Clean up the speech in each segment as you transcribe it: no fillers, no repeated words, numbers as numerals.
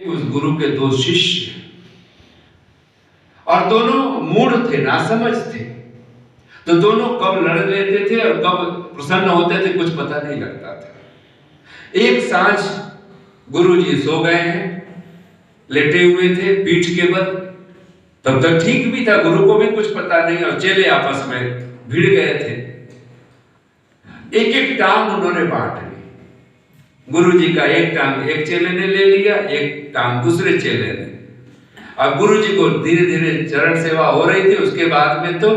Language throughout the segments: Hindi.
उस गुरु के दो शिष्य और दोनों मूढ़ थे, नासमझ थे, तो दोनों कब लड़ लेते थे और कब प्रसन्न होते थे कुछ पता नहीं लगता था। एक सांझ गुरुजी सो गए हैं, लेटे हुए थे पीठ के बल, तब तक ठीक भी था, गुरु को भी कुछ पता नहीं, और चेले आपस में भिड़ गए थे। एक एक टांग उन्होंने बांट ली। गुरुजी का एक टांग एक चेले ने ले लिया, एक टांग दूसरे चेले ने। अब गुरुजी को धीरे धीरे चरण सेवा हो रही थी। उसके बाद में तो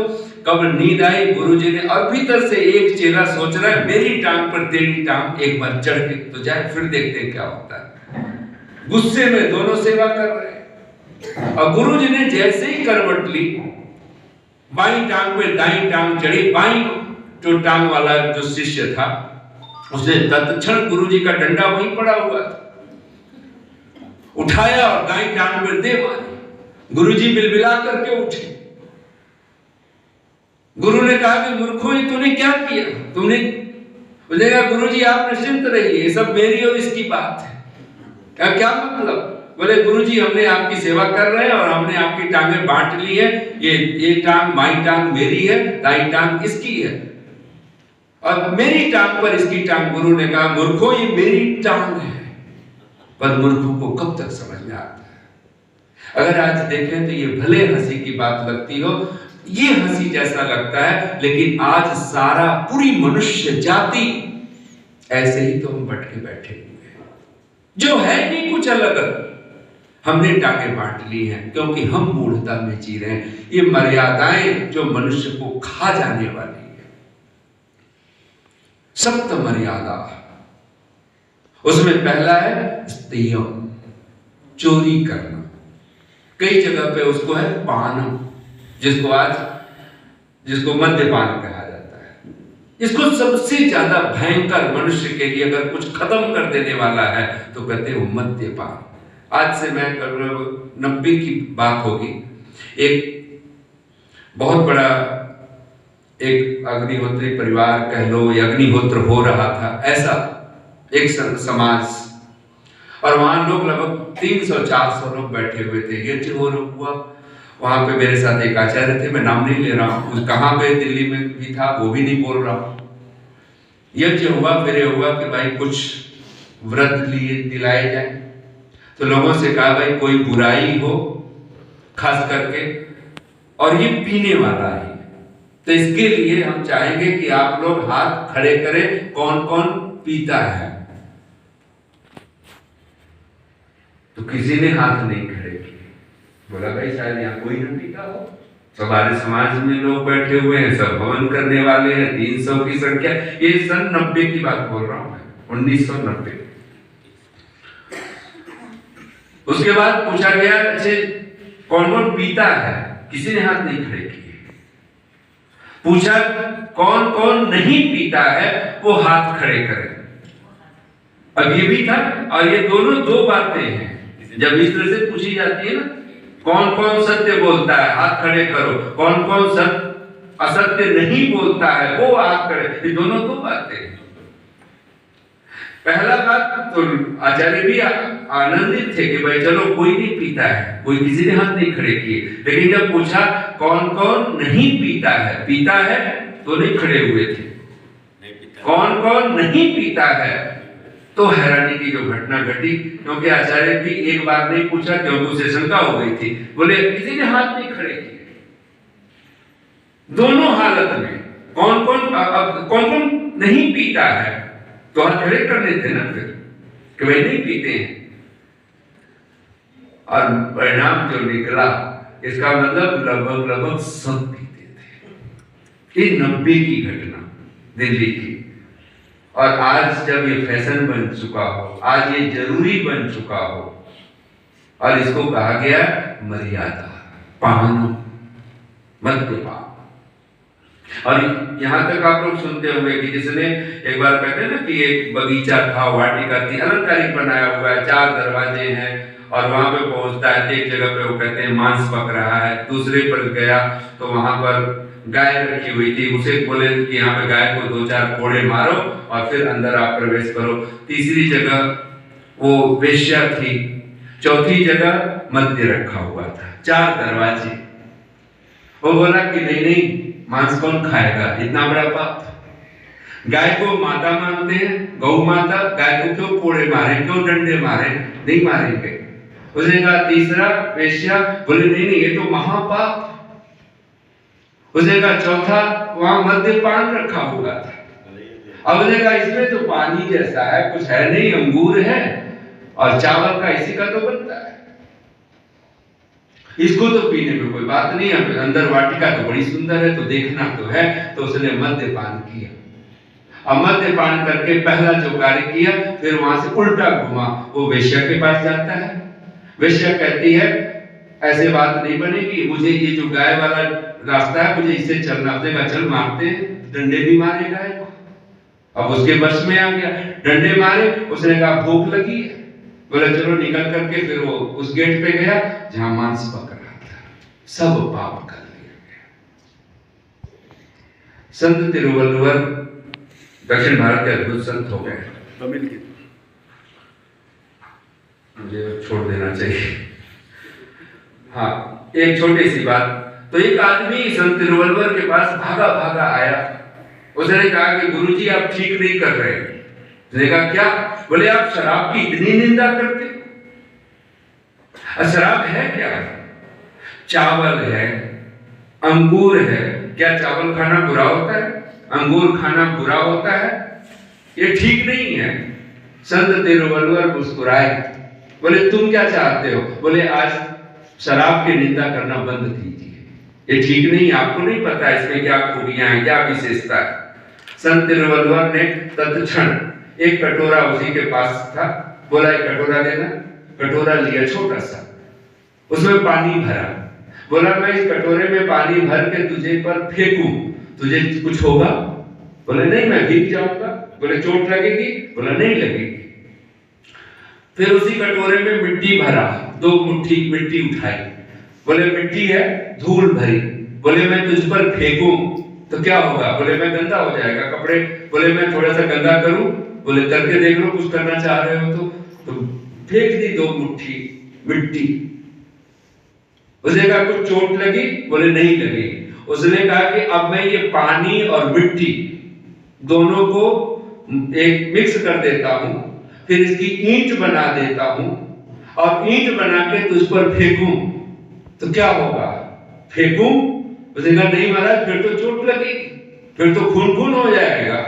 कब नींद आई, गुरुजी ने, और भीतर से एक चेला सोच रहा है मेरी टांग पर तेरी टांग एक बार चढ़ के तो जाए, फिर देखते क्या होता है। गुस्से में दोनों सेवा कर रहे हैं और गुरुजी ने जैसे ही करवट ली, बाई टांग पे दाई टांग चढ़ी। बाई जो टांग वाला जो शिष्य था उसने तत्क्षण गुरुजी का डंडा वहीं पड़ा हुआ था, उठाया और दाई टांग पे दे मारी। गुरुजी बिलबिला करके उठे। गुरु ने कहा कि मूर्खों, ये तूने क्या किया? तुमने उसने कहा गुरुजी आप निश्चिंत रहिए, ये सब मेरी और इसकी बात है। क्या मतलब? बोले गुरुजी हमने आपकी सेवा कर रहे हैं और हमने आपकी टांगें बांट ली है, ये टांग माई टांग मेरी है, दाई टांग इसकी है, और मेरी टांग पर इसकी टांग। गुरु ने कहा मूर्खों, ये मेरी टांग है। पर मूर्खों को कब तक समझ में आता है? अगर आज देखें तो ये भले हंसी की बात लगती हो, ये हंसी जैसा लगता है, लेकिन आज सारा पूरी मनुष्य जाति ऐसे ही तो हम बटके बैठे हुए हैं, जो है नहीं कुछ अलग। हमने टांगे बांट ली हैं क्योंकि हम मूढ़ता में जी रहे हैं। ये मर्यादाएं जो मनुष्य को खा जाने वाली है, सप्त मर्यादा, उसमें पहला है स्त्रियों, चोरी करना। कई जगह पे उसको है पान, जिसको मद्यपान कहा जाता है। इसको सबसे ज्यादा भयंकर मनुष्य के लिए अगर कुछ खत्म कर देने वाला है तो कहते हैं मद्यपान। आज से मैं 90 की बात होगी, एक बहुत बड़ा एक अग्निहोत्री परिवार कह लो या अग्निहोत्र हो रहा था, ऐसा एक समाज, और वहां लोग लगभग 300-400 लोग बैठे हुए थे। यज्ञ हुआ वहां पे। मेरे साथ एक आचार्य थे, मैं नाम नहीं ले रहा हूँ, कहाँ पे दिल्ली में भी था वो भी नहीं बोल रहा हूँ। यज्ञ हुआ, फिर हुआ कि भाई कुछ व्रत लिए दिलाए जाए। तो लोगों से कहा भाई कोई बुराई हो खास करके, और ये पीने वाला है, तो इसके लिए हम चाहेंगे कि आप लोग हाथ खड़े करें, कौन कौन पीता है। तो किसी ने हाथ नहीं खड़े किए। बोला भाई शायद यहाँ कोई न पीता हो, हमारे समाज में लोग बैठे हुए हैं, सब हवन करने वाले हैं, 300 की संख्या। ये सन 90 की बात बोल रहा हूं मैं, 1990। उसके बाद पूछा गया अच्छे कौन कौन पीता है, किसी ने हाथ नहीं खड़े किए। पूछा कौन कौन नहीं पीता है, वो हाथ खड़े करें। अब ये भी था, और ये दोनों दो बातें हैं। जब इस तरह से पूछी जाती है ना, कौन कौन सत्य बोलता है हाथ खड़े करो, कौन कौन असत्य नहीं बोलता है वो हाथ खड़े। ये दोनों दो बातें हैं। पहला बात तो आचार्य भी आनंदित थे कि भाई चलो कोई नहीं पीता है, कोई किसी ने हाथ नहीं खड़े किए। लेकिन जब पूछा कौन कौन नहीं पीता है तो नहीं खड़े हुए थे। कौन कौन नहीं पीता है तो हैरानी की जो घटना घटी, क्योंकि आचार्य भी एक बार नहीं पूछा क्योंकि उसे शंका हो गई थी। बोले किसी ने हाथ नहीं खड़े किए। दोनों हालत में कौन कौन नहीं पीता है तो हाथ खड़े करने थे ना फिर, कि भाई नहीं पीते हैं। और परिणाम जो निकला, इसका मतलब लगभग सब पीते थे। ये 90 की घटना दिल्ली की। और आज जब ये फैशन बन चुका हो, आज ये जरूरी बन चुका हो, और इसको कहा गया मर्यादा, पान, मद्यपान। और यहाँ तक आप लोग सुनते होंगे कि जिसने एक बार कहते हैं ना कि एक बगीचा था, वाटिका थी, अलंकारिक बनाया हुआ है, 4 दरवाजे हैं, और वहां पे पहुंचता है, एक जगह पे वो कहते हैं मांस पक रहा है, दूसरे पर गया तो वहां पर गाय रखी हुई थी, उसे बोले कि यहाँ पे गाय को 2-4 कोड़े मारो और फिर अंदर आप प्रवेश करो। तीसरी जगह वो वेश्या थी, चौथी जगह मध्य रखा हुआ था, 4 दरवाजे। वो बोला कि नहीं नहीं, मांस कौन खाएगा, इतना बड़ा पाप। गाय को माता मानते हैं, गौ माता, गाय को क्यों कोड़े मारे, क्यों डंडे मारे, नहीं मारेंगे। उसने कहा तीसरा वेश्या, बोले नहीं नहीं, ये तो महापाप। उसने कहा चौथा, वहां मद्यपान रखा हुआ था। अब उसने कहा इसमें तो पानी जैसा है, कुछ है नहीं, अंगूर है और चावल का इसी का तो बनता है, इसको तो पीने में कोई बात नहीं है, अंदर वाटिका तो बड़ी सुंदर है, तो देखना तो है। तो उसने मद्यपान किया, और मद्यपान करके पहला जो कार्य किया, फिर वहां से उल्टा घुमा, वो वेश्या के पास जाता है। वेश्या कहती है ऐसे बात नहीं बनेगी, मुझे ये जो गाय वाला रास्ता है मुझे इससे चलना। उसने कहा चल मारते हैं, डंडे भी मारे गाय को। अब उसके बस में आ गया, डंडे मारे। उसने कहा भूख लगी है, बोले चलो निकल करके फिर वो उस गेट पे गया जहां मांस पक रहा था। सब पाप कर लिया गया। संत तिरुवल्लुवर दक्षिण भारत के अद्भुत संत हो गए। तमिल के मुझे छोड़ देना चाहिए। हाँ, एक छोटी सी बात। तो एक आदमी संत तिरुवल्लुवर के पास भागा भागा आया। उसने कहा कि गुरुजी आप ठीक नहीं कर रहे। उसने कहा क्या? बोले आप शराब की इतनी निंदा करते। शराब है क्या? चावल है, अंगूर है। क्या चावल खाना बुरा होता है? अंगूर खाना बुरा होता है? ये ठीक नहीं है। संत तिरुवल्लुवर मुस्कुराए, बोले तुम क्या चाहते हो? बोले आज शराब की निंदा करना बंद कीजिए, ये ठीक नहीं, आपको नहीं पता इसमें क्या खूबियां हैं, क्या विशेषता है। संत तिरुवल्लुवर ने तत्क्षण एक कटोरा उसी के पास था, बोला एक कटोरा देना। कटोरा लिया छोटा सा, उसमें पानी भरा। बोला मैं इस कटोरे में पानी भर के तुझे पर फेंकूं, तुझे कुछ होगा? बोले नहीं, मैं भीग जाऊंगा। बोले चोट लगेगी? बोला नहीं लगेगी। फिर उसी कटोरे में मिट्टी भरा, 2 मुट्ठी मिट्टी उठाई। बोले मिट्टी है, धूल भरी। बोले मैं तुझ पर फेंकूं तो क्या होगा? बोले मैं गंदा हो जाएगा कपड़े। बोले मैं थोड़ा सा गंदा करूं? बोले करके देख लो, कुछ करना चाह रहे हो तो फेंक दी 2 मुट्ठी मिट्टी। उसने कहा कुछ चोट लगी? बोले नहीं लगी। उसने कहा कि अब मैं ये पानी और मिट्टी दोनों को एक मिक्स कर देता हूं, फिर इसकी ईंट बना देता हूं और ईंट बना के तुझ पर फेंकूं तो क्या होगा? फेंकूं? उसने कहा नहीं महाराज, फिर तो चोट लगेगी, फिर तो खून खून हो जाएगा,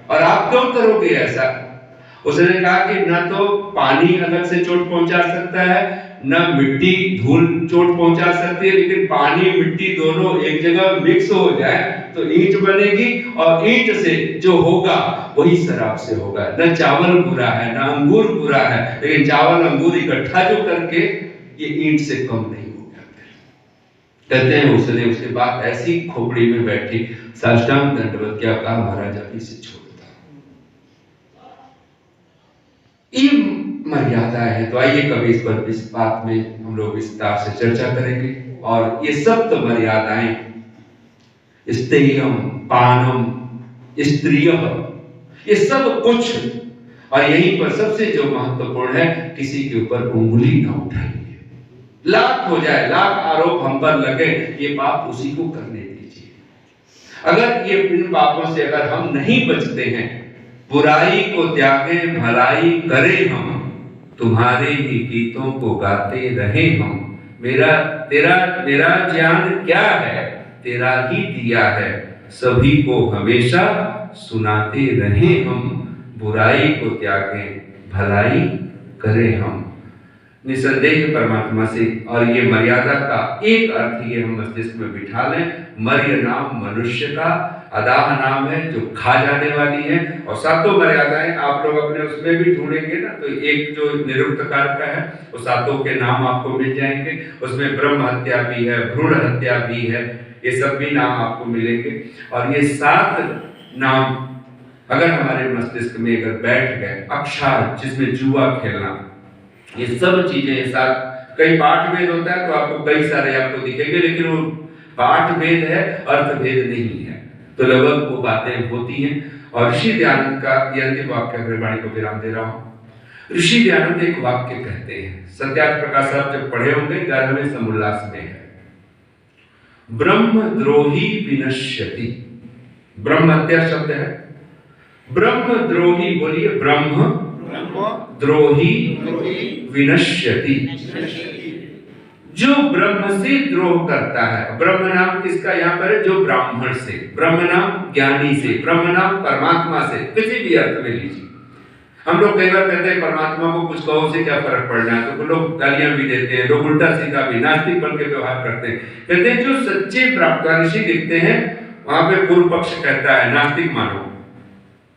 और आप क्यों करोगे ऐसा? उसने कहा कि ना तो पानी अलग से चोट पहुंचा सकता है, ना मिट्टी धूल चोट पहुंचा सकती है, लेकिन पानी मिट्टी दोनों एक जगह मिक्स हो जाए तो ईंट बनेगी, और ईंट से जो होगा वही शराब से होगा। ना चावल बुरा है, ना अंगूर बुरा है, लेकिन चावल अंगूर इकट्ठा जो करके ये ईंट से कम नहीं होगा। कहते हैं उसने उसके बाद ऐसी खोपड़ी में बैठी, साष्टांग दंडवत क्या कहा, महाराज अभी से छोड़ता। ये मर्यादा है। तो आइए कभी इस पर इस बात में हम लोग विस्तार से चर्चा करेंगे। और ये सब तो मर्यादाएं, स्तेयम, पानम, स्त्रियः, ये सब कुछ, और यहीं पर सबसे जो महत्वपूर्ण है, किसी के ऊपर उंगली ना उठाइए। लाख हो जाए, लाख आरोप हम पर लगे, ये पाप उसी को करने दीजिए। अगर ये इन पापों से अगर हम नहीं बचते हैं, बुराई को त्यागे भलाई करें हम, तुम्हारे ही गीतों को गाते रहे हम। तेरा ज्ञान क्या है, तेरा ही दिया है, सभी को हमेशा सुनाते रहे हम। बुराई को त्यागे भलाई करें हम। निसंदेह परमात्मा से, और ये मर्यादा का एक अर्थ ये हम मस्तिष्क में बिठा लें, मर्य नाम मनुष्य का, अदाह नाम है जो खा जाने वाली है। और सातों मर्यादाएं आप लोग अपने उसमें भी ढूंढेंगे ना, तो एक जो निरुक्तकार का है वो सातों के नाम आपको मिल जाएंगे। उसमें ब्रह्म हत्या भी है, भ्रूण हत्या भी है, ये सब भी नाम आपको मिलेंगे। और ये 7 नाम अगर हमारे मस्तिष्क में अगर बैठ गए, अक्षर जिसमें जुआ खेलना, ये सब चीजें साथ, कई पाठ भेद होता है तो आपको कई सारे आपको दिखेंगे, लेकिन वो पाठ भेद है, अर्थ भेद नहीं है, तो लगभग वो बातें होती हैं। और ऋषि दयानंद का ये अंतिम वाक्य वाणी को विराम दे रहा हूं। ऋषि दयानंद एक वाक्य कहते हैं, सत्यार्थ प्रकाश साहब जब पढ़े होंगे 11वें समुल्लास में है, ब्रह्मद्रोही विनश्यति। ब्रह्म हत्या शब्द है, ब्रह्मद्रोही, बोलिए ब्रह्मद्रोही विनश्यति। जो ब्रह्म से द्रोह करता है, ब्रह्म नाम किसका यहाँ पर है? जो ब्राह्मण से, ब्रह्म नाम ज्ञानी से, ब्रह्म नाम परमात्मा से, किसी भी अर्थ में लीजिए। हम लोग कई बार कहते हैं परमात्मा को कुछ कहो से क्या फर्क पड़ना है, तो लोग गालियां भी देते हैं, लोग उल्टा सीधा भी नास्तिक बन के व्यवहार करते हैं। कहते हैं जो सच्चे प्राप्त ऋषि लिखते हैं, वहां पे पूर्व पक्ष कहता है नास्तिक मानो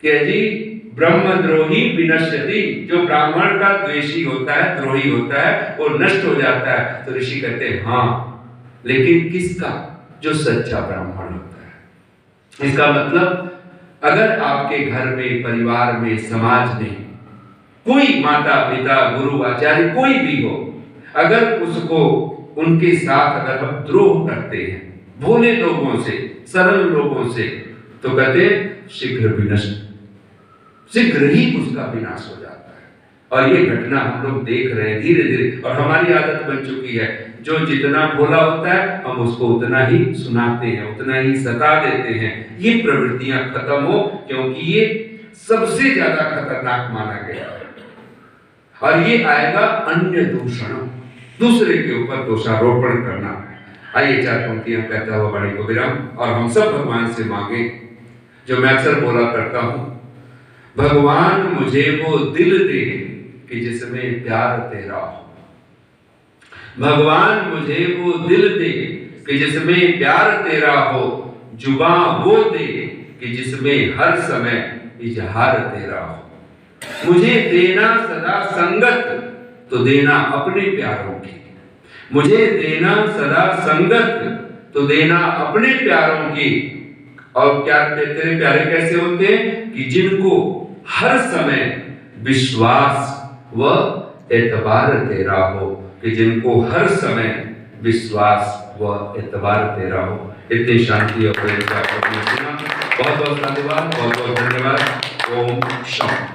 कि जी ब्रह्मद्रोही विनश्यति, जो ब्राह्मण का द्वेषी होता है, द्रोही होता है, वो नष्ट हो जाता है। तो ऋषि कहते हैं हाँ, लेकिन किसका? जो सच्चा ब्राह्मण होता है। इसका मतलब अगर आपके घर में, परिवार में, समाज में कोई माता पिता गुरु आचार्य कोई भी हो, अगर उसको उनके साथ अगर हम द्रोह करते हैं, भोले लोगों से, सरल लोगों से, तो कहते शीघ्र विनष्ट, शीघ्र ही उसका विनाश हो जाता है। और ये घटना हम लोग देख रहे हैं धीरे धीरे, और हमारी आदत बन चुकी है, जो जितना भोला होता है हम उसको उतना ही सुनाते हैं, उतना ही सता देते हैं। ये प्रवृत्तियां खत्म हो, क्योंकि ये सबसे ज्यादा खतरनाक माना गया है। और ये आएगा अन्य दूषण, दूसरे के ऊपर दोषारोपण करना। आइए 4 पंक्तियां कहता हुआ वाणी को विराम, और हम सब भगवान से मांगे, जो मैं अक्सर बोला करता हूं, भगवान मुझे वो दिल दे कि जिसमें प्यार तेरा हो। भगवान मुझे वो दिल दे कि जिसमें प्यार तेरा हो, जुबान वो दे कि जिसमें हर समय इजहार तेरा हो। मुझे देना सदा संगत, तो देना अपने प्यारों की। मुझे देना सदा संगत, तो देना अपने प्यारों की। और क्या तेरे प्यारे कैसे होते हैं? कि जिनको हर समय विश्वास व एतबार तेरा हो, कि जिनको हर समय विश्वास व एतबार तेरा हो। इतनी शांति और प्रेम से आपको सुना। बहुत बहुत धन्यवाद, बहुत बहुत धन्यवाद। ओम शांति।